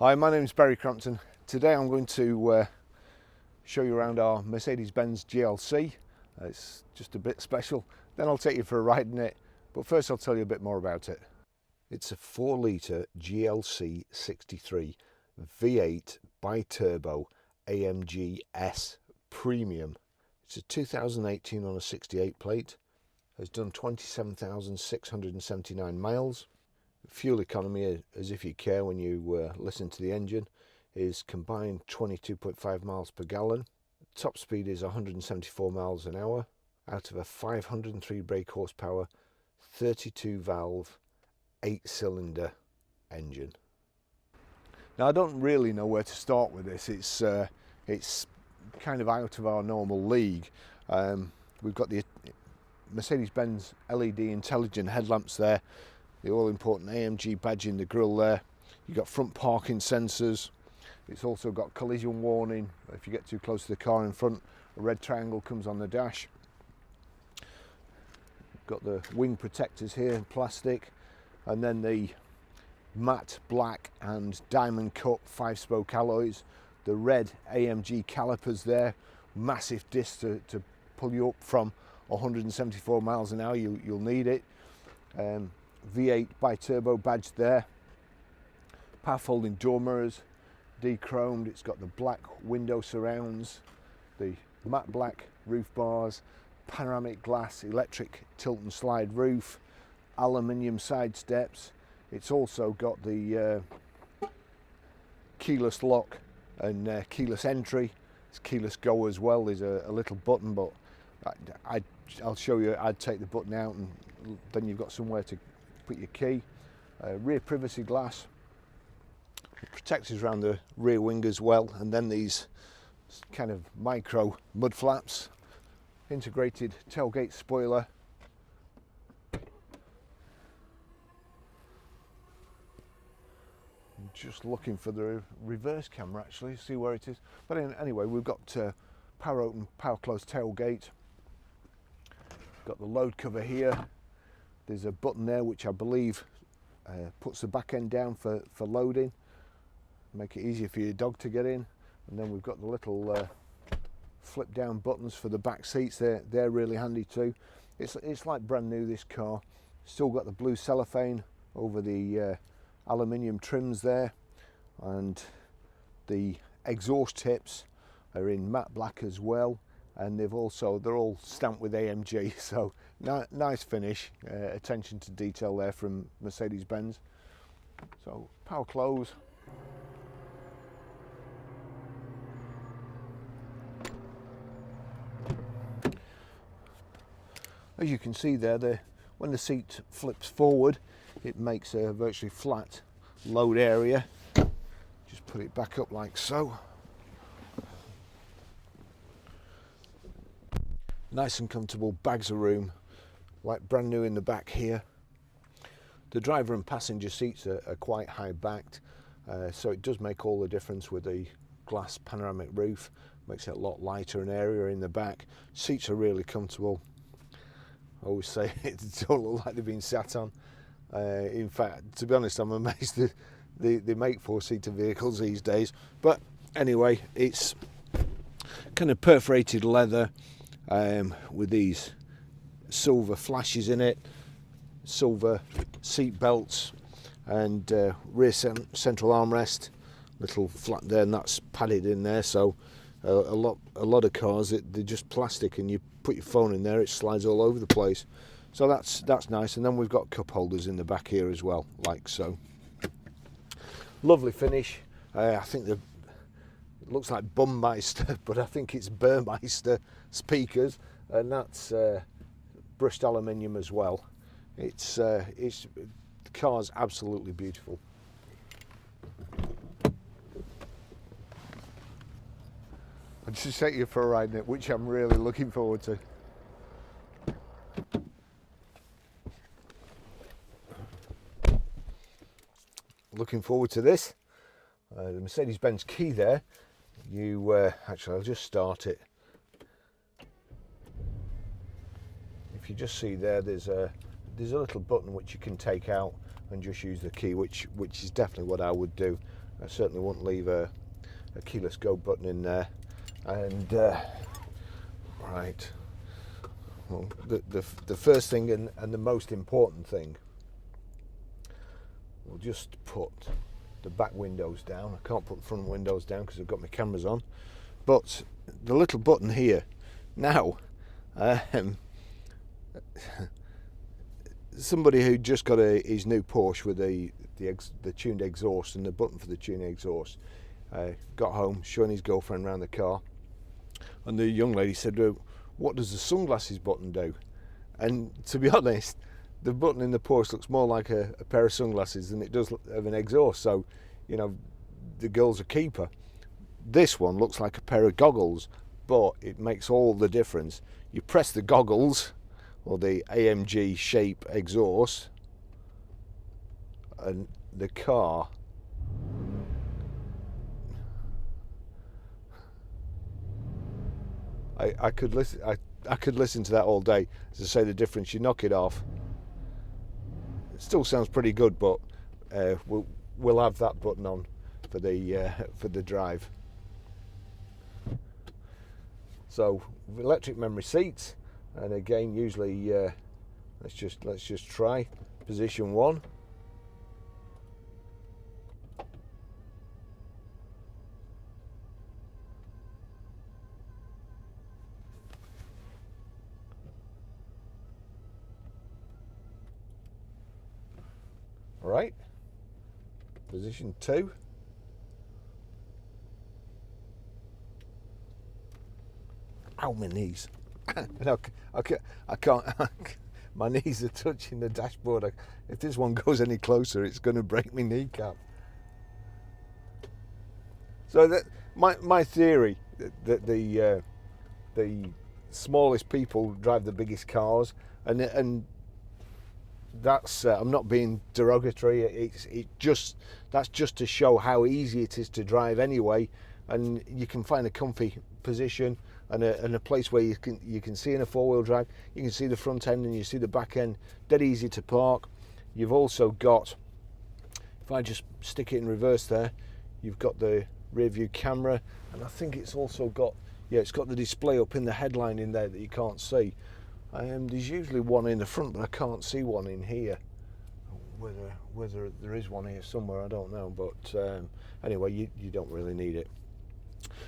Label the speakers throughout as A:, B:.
A: Hi, my name is Barry Crampton. Today I'm going to show you around our Mercedes-Benz GLC. It's just a bit special. Then I'll take you for a ride in it, but first I'll tell you a bit more about it. It's a 4-litre GLC63 V8 BiTurbo AMG S Premium. It's a 2018 on a 68 plate. Has done 27,679 miles. Fuel economy, as if you care when you listen to the engine, is combined 22.5 miles per gallon. Top speed is 174 miles an hour out of a 503 brake horsepower, 32 valve, 8-cylinder engine. Now I don't really know where to start with this. It's kind of out of our normal league. We've got the Mercedes-Benz LED intelligent headlamps there. The all-important AMG badge in the grille there. You've got front parking sensors. It's also got collision warning. If you get too close to the car in front, a red triangle comes on the dash. Got the wing protectors here in plastic, and then the matte black and diamond cut 5-spoke alloys. The red AMG calipers there, massive disc to pull you up from 174 miles an hour. You'll need it. V8 BiTurbo badge there. Power folding door mirrors, de-chromed. It's got the black window surrounds, the matte black roof bars, panoramic glass, electric tilt and slide roof, aluminium side steps. It's also got the keyless lock and keyless entry. It's keyless go as well. There's a little button, but I'll show you. I'd take the button out and then you've got somewhere to put your key. Rear privacy glass, protectors around the rear wing as well, and then these kind of micro mud flaps, integrated tailgate spoiler, I'm just looking for the reverse camera actually, see where it is. But anyway, we've got power open, power close tailgate. Got the load cover here. There's a button there which I believe puts the back end down for loading, make it easier for your dog to get in. And then we've got the little flip down buttons for the back seats. They're really handy too. It's like brand new, this car. Still got the blue cellophane over the aluminium trims there, and the exhaust tips are in matte black as well. And they're all stamped with AMG, so nice finish, attention to detail there from Mercedes-Benz. So power close. As you can see there, when the seat flips forward, it makes a virtually flat load area. Just put it back up like so. Nice and comfortable bags of room, like brand new in the back here. The driver and passenger seats are quite high backed, so it does make all the difference with the glass panoramic roof. Makes it a lot lighter and airier in the back. Seats are really comfortable. I always say it don't look like they've been sat on. In fact, to be honest, I'm amazed that they make 4-seater vehicles these days. But anyway, it's kind of perforated leather, with these silver flashes in it, silver seat belts, and rear central armrest, little flat there, and that's padded in there. So a lot of cars, they're just plastic, and you put your phone in there, it slides all over the place. So that's nice. And then we've got cup holders in the back here as well, like so. Lovely finish. I think it looks like Bummeister, but I think it's Burmeister speakers, and that's brushed aluminium as well. The car's absolutely beautiful. I'll just take you for a ride in it, which I'm really looking forward to. Looking forward to this. The Mercedes-Benz key there. Actually, I'll just start it. If you just see there's a little button which you can take out and just use the key, which is definitely what I would do. I certainly wouldn't leave a keyless go button in there. And right, well, the first thing and the most important thing, we'll just put the back windows down. I can't put the front windows down because I've got my cameras on, but the little button here now, somebody who just got his new Porsche with the tuned exhaust and the button for the tuned exhaust, got home showing his girlfriend around the car, and the young lady said, what does the sunglasses button do? And to be honest, the button in the Porsche looks more like a pair of sunglasses than it does of an exhaust. So, you know, the girl's a keeper. This one looks like a pair of goggles, but it makes all the difference. You press the goggles, or the AMG shape exhaust, and the car I could listen to that all day. As I say, the difference, you knock it off. It still sounds pretty good, but we'll have that button on for the drive. So electric memory seats, and again, usually let's just try position 1. Right, position 2. Ow, my knees. I can't. My knees are touching the dashboard. If this one goes any closer, it's going to break my kneecap. So that my theory that the smallest people drive the biggest cars, and that's I'm not being derogatory. That's just to show how easy it is to drive anyway, and you can find a comfy position and a place where you can see in a 4-wheel drive. You can see the front end and you see the back end. Dead easy to park. You've also got, if I just stick it in reverse there, you've got the rear view camera, and I think it's also got, it's got the display up in the headline in there that you can't see. There's usually one in the front, but I can't see one in here. Whether there is one here somewhere, I don't know. But anyway, you don't really need it.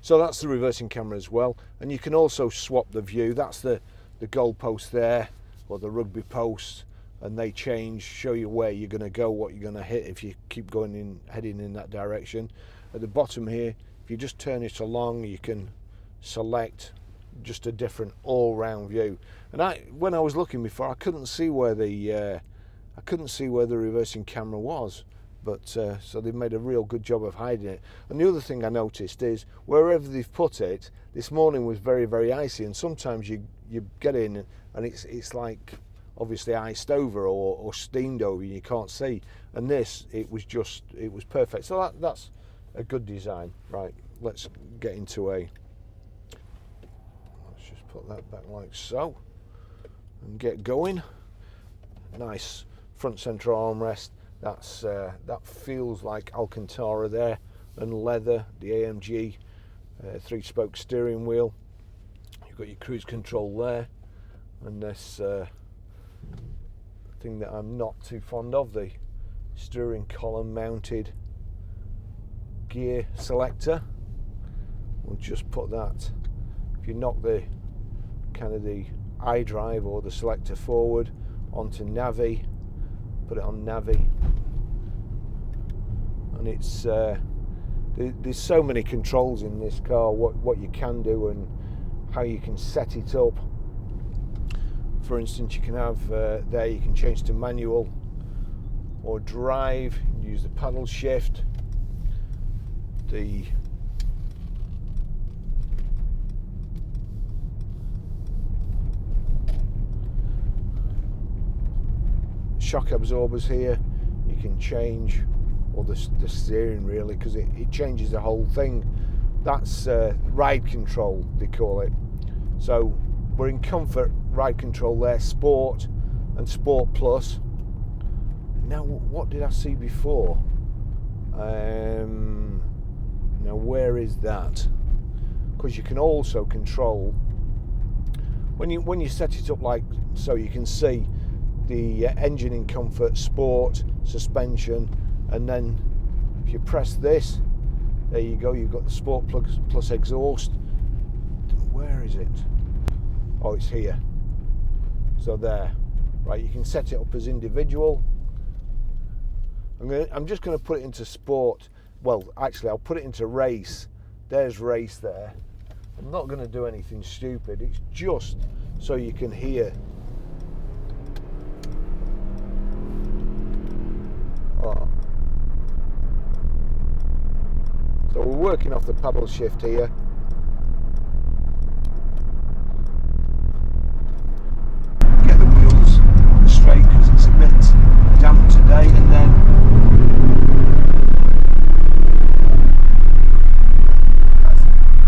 A: So that's the reversing camera as well, and you can also swap the view. That's the goal post there, or the rugby post, and they change, show you where you're going to go, what you're going to hit if you keep heading in that direction. At the bottom here, if you just turn it along, you can select just a different all-round view. And when I was looking before, I couldn't see where the reversing camera was. But so they've made a real good job of hiding it. And the other thing I noticed is wherever they've put it, this morning was very, very icy, and sometimes you get in and it's like obviously iced over or steamed over, and you can't see. And this, it was perfect. So that's a good design. Right, let's get into let's just put that back like so and get going. Nice front center armrest. That feels like Alcantara there, and leather. The AMG 3-spoke steering wheel. You've got your cruise control there, and this thing that I'm not too fond of, the steering column mounted gear selector. We'll just put that. If you knock the iDrive or the selector forward onto Navi, put it on Navi, and it's there's so many controls in this car, what you can do and how you can set it up. For instance, you can have there, you can change to manual or drive, use the paddle shift, the shock absorbers here. You can change, or the steering really, because it changes the whole thing. That's ride control, they call it. So we're in comfort ride control there, sport and sport plus. Now what did I see before? Now where is that? Because you can also control when you set it up like so, you can see the engine in comfort, sport, suspension, and then if you press this, there you go, you've got the sport plus exhaust. Where is it? Oh, it's here. So there, right, you can set it up as individual. I'm just going to put it into sport. Well, actually, I'll put it into race. There's race there. I'm not going to do anything stupid. It's just so you can hear. Oh. So we're working off the paddle shift here. Get the wheels straight because it's a bit damp today, and then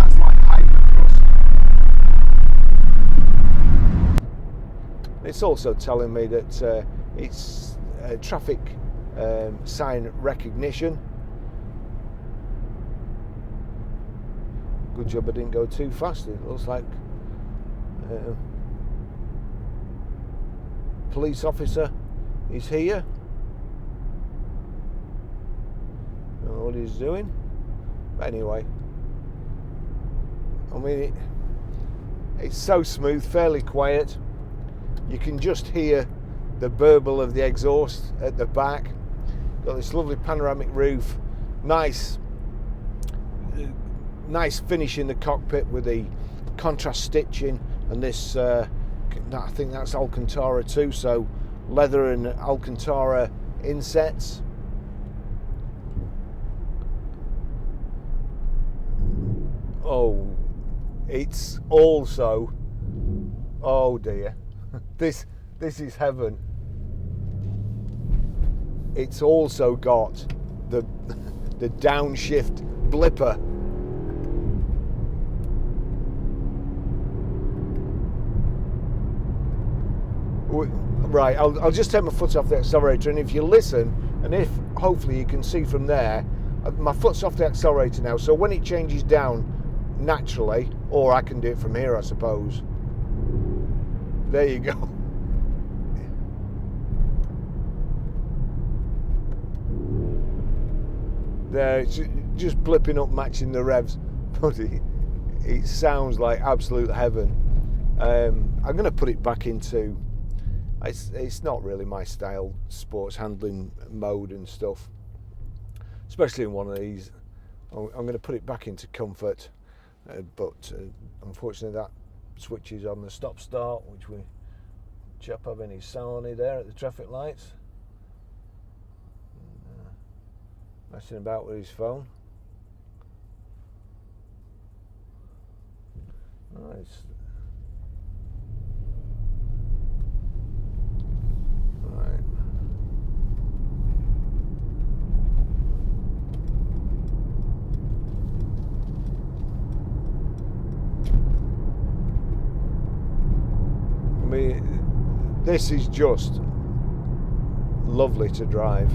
A: that's like hypercross. It's also telling me that it's traffic sign recognition. Good job I didn't go too fast. It looks like police officer is here. Don't know what he's doing. But anyway, I mean, it's so smooth, fairly quiet. You can just hear the burble of the exhaust at the back. Got this lovely panoramic roof, nice finish in the cockpit with the contrast stitching, and this I think that's Alcantara too, so leather and Alcantara insets. Oh, it's also, oh dear, this is heaven. It's also got the downshift blipper. Right, I'll just take my foot off the accelerator, and if you listen, and if hopefully you can see from there, my foot's off the accelerator now, so when it changes down naturally, or I can do it from here, I suppose. There you go. There, it's just blipping up, matching the revs, but it sounds like absolute heaven. I'm going to put it back into. It's not really my style, sports handling mode and stuff, especially in one of these. I'm going to put it back into comfort, but unfortunately that switches on the stop start, which we chap having his salony there at the traffic lights, messing about with his phone. Nice. Right. I mean, this is just lovely to drive.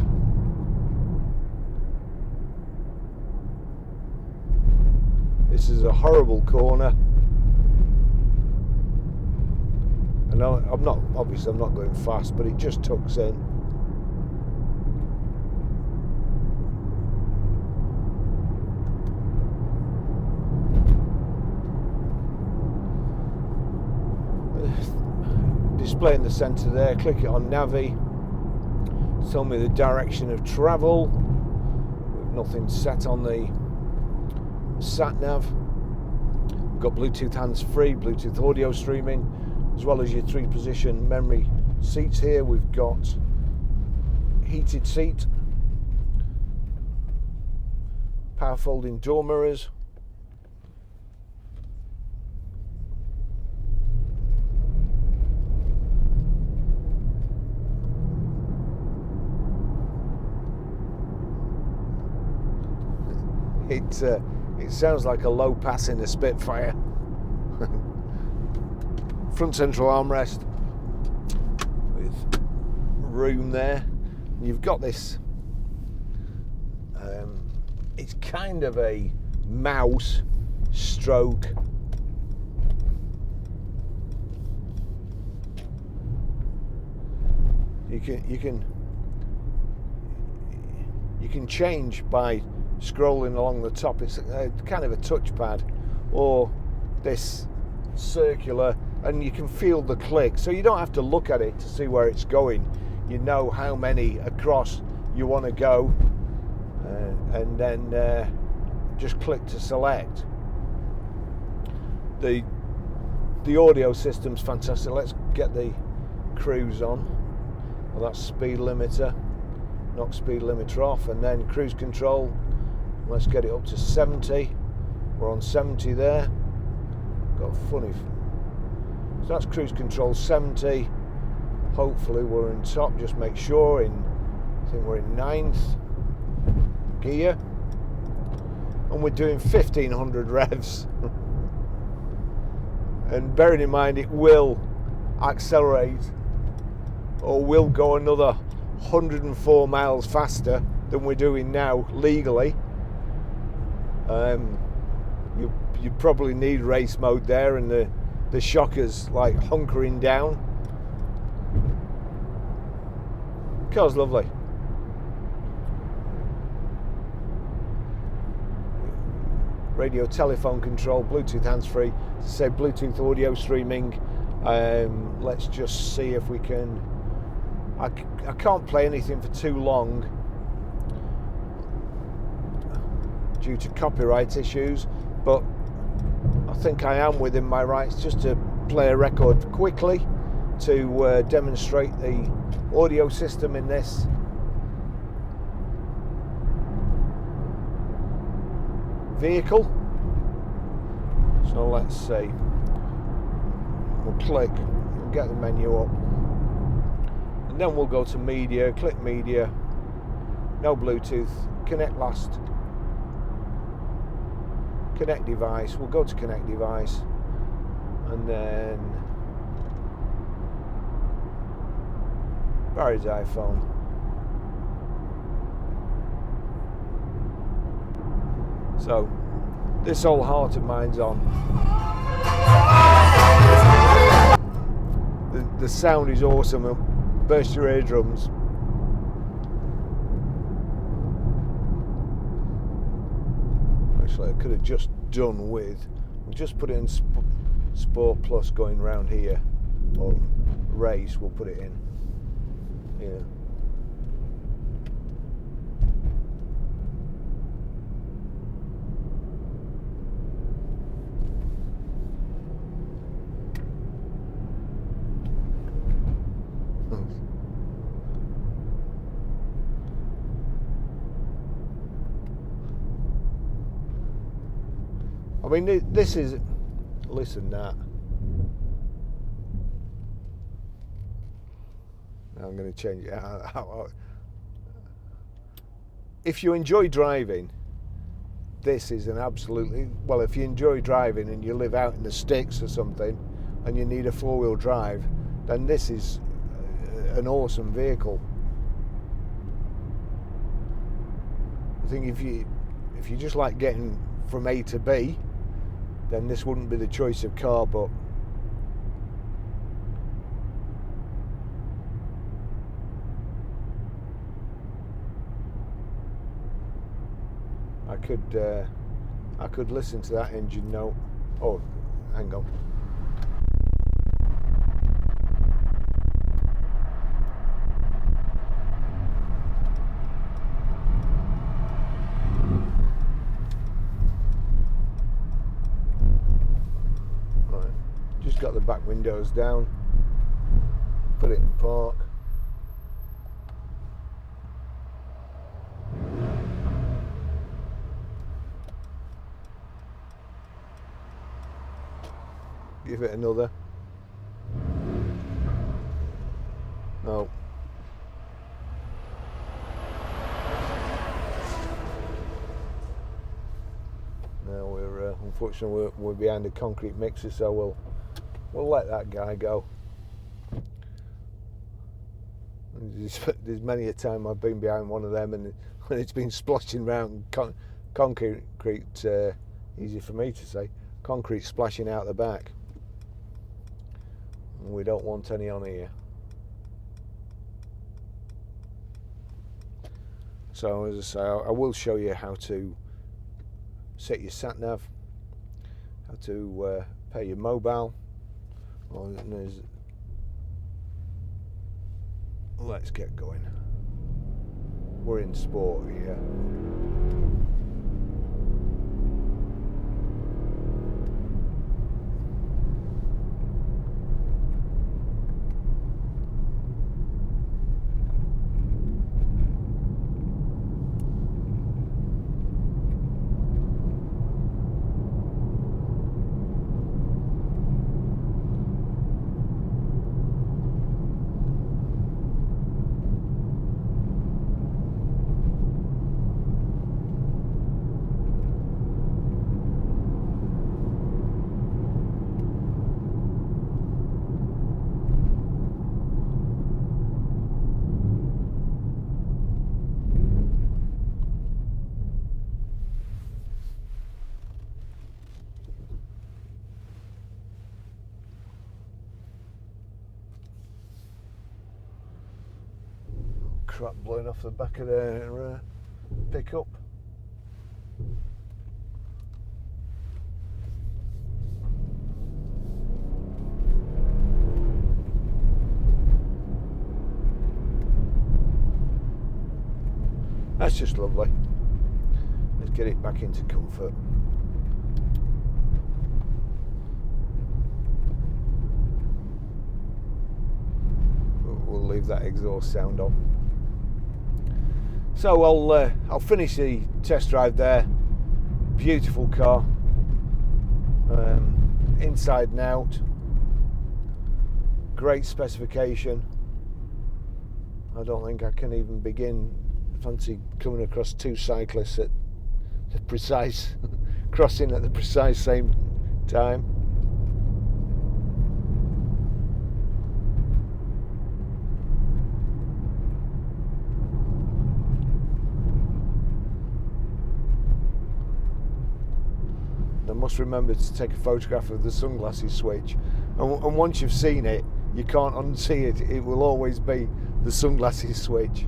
A: This is a horrible corner. And I'm not going fast, but it just tucks in. Display in the centre there, click it on Navi, tell me the direction of travel. With nothing set on the sat nav. We've got Bluetooth hands-free, Bluetooth audio streaming, as well as your 3-position memory seats here. We've got heated seat, power folding door mirrors, it sounds like a low pass in a Spitfire. Front central armrest with room there. You've got this It's kind of a mouse stroke you can change by scrolling along the top. It's kind of a touchpad, or this circular, and you can feel the click, so you don't have to look at it to see where it's going. You know how many across you want to go, and then just click to select. The audio system's fantastic. Let's get the cruise on. Well, that's speed limiter. Knock speed limiter off, and then cruise control. Let's get it up to 70. We're on 70 there. Got funny. So that's cruise control 70. Hopefully we're in top. Just make sure. I think we're in 9th gear, and we're doing 1500 revs. And bearing in mind, it will accelerate, or will go another 104 miles faster than we're doing now legally. You probably need race mode there, and the shocker's like hunkering down. Car's lovely. Radio, telephone control, Bluetooth hands-free. Say Bluetooth audio streaming. Let's just see if we can. I can't play anything for too long due to copyright issues, but I think I am within my rights just to play a record quickly to demonstrate the audio system in this. Vehicle. So let's see. We'll click, we'll get the menu up, and then we'll go to media, click media, no Bluetooth, connect last, connect device. We'll go to connect device, and then Barry's iPhone. So this old heart of mine's on. The sound is awesome. It'll burst your eardrums. Actually, I could have just done with. We'll just put it in Sport Plus going round here, or race. We'll put it in. Yeah. I mean, this is, listen that. Now I'm going to change it. If you enjoy driving, this is an absolutely, well, if you enjoy driving and you live out in the sticks or something and you need a four-wheel drive, then this is an awesome vehicle. I think if you just like getting from A to B, then this wouldn't be the choice of car, but I could listen to that engine note. Oh, hang on. Just got the back windows down, put it in park. Give it another. No. No, we're unfortunately we're behind a concrete mixer, so we'll let that guy go. There's many a time I've been behind one of them and it's been splashing around concrete, easy for me to say, concrete splashing out the back. And we don't want any on here. So as I say, I will show you how to set your sat nav, how to pay your mobile. Let's get going. We're in sport here. Crap blowing off the back of their pickup. That's just lovely. Let's get it back into comfort. We'll leave that exhaust sound on. So I'll finish the test drive there. Beautiful car, inside and out. Great specification. I don't think I can even begin. Fancy coming across two cyclists at the precise crossing at the precise same time. I must remember to take a photograph of the sunglasses switch, and once you've seen it, you can't unsee it. It will always be the sunglasses switch.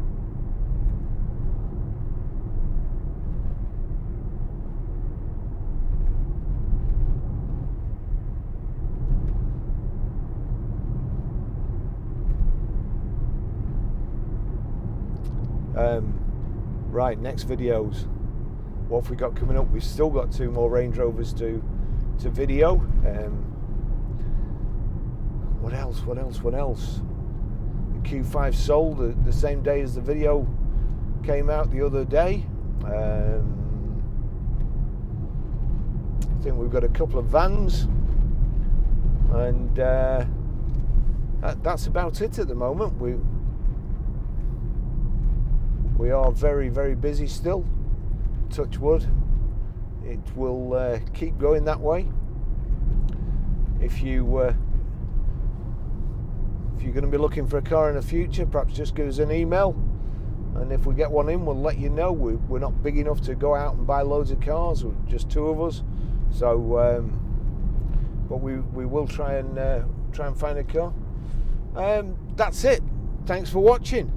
A: Right, next videos. What have we got coming up? We've still got 2 more Range Rovers to video. What else? The Q5 sold the same day as the video came out the other day. I think we've got a couple of vans, and that's about it at the moment. We are very, very busy still. Touch wood, it will keep going that way. If you're going to be looking for a car in the future, perhaps just give us an email, and if we get one in, we'll let you know. We're not big enough to go out and buy loads of cars. We're just 2 of us, so but we will try and find a car. That's it. Thanks for watching.